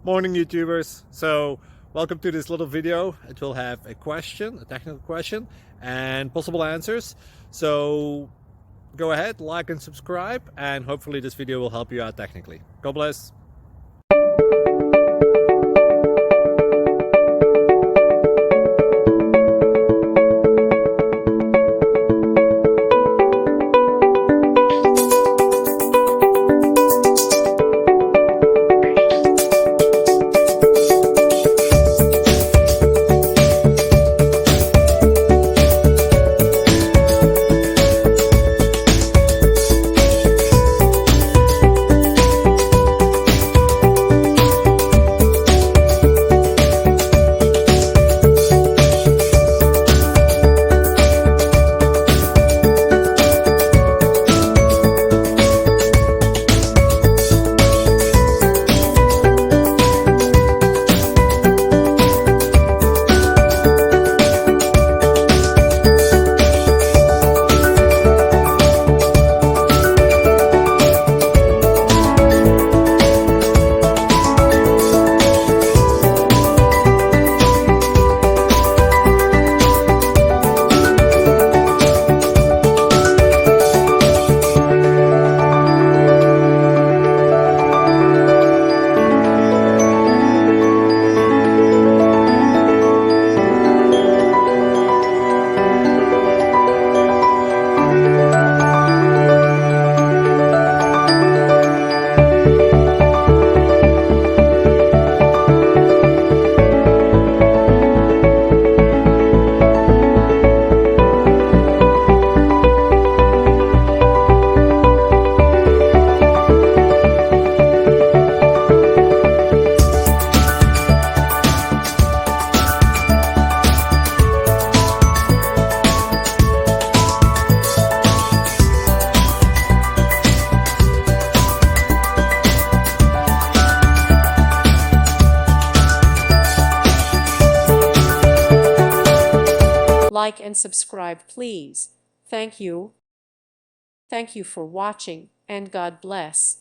Morning YouTubers. So welcome to this little video. It will have a question, a technical question, and possible answers. So go ahead, like and subscribe, and hopefully this video will help you out technically. God bless. Like and subscribe, please. Thank you. Thank you for watching, and God bless.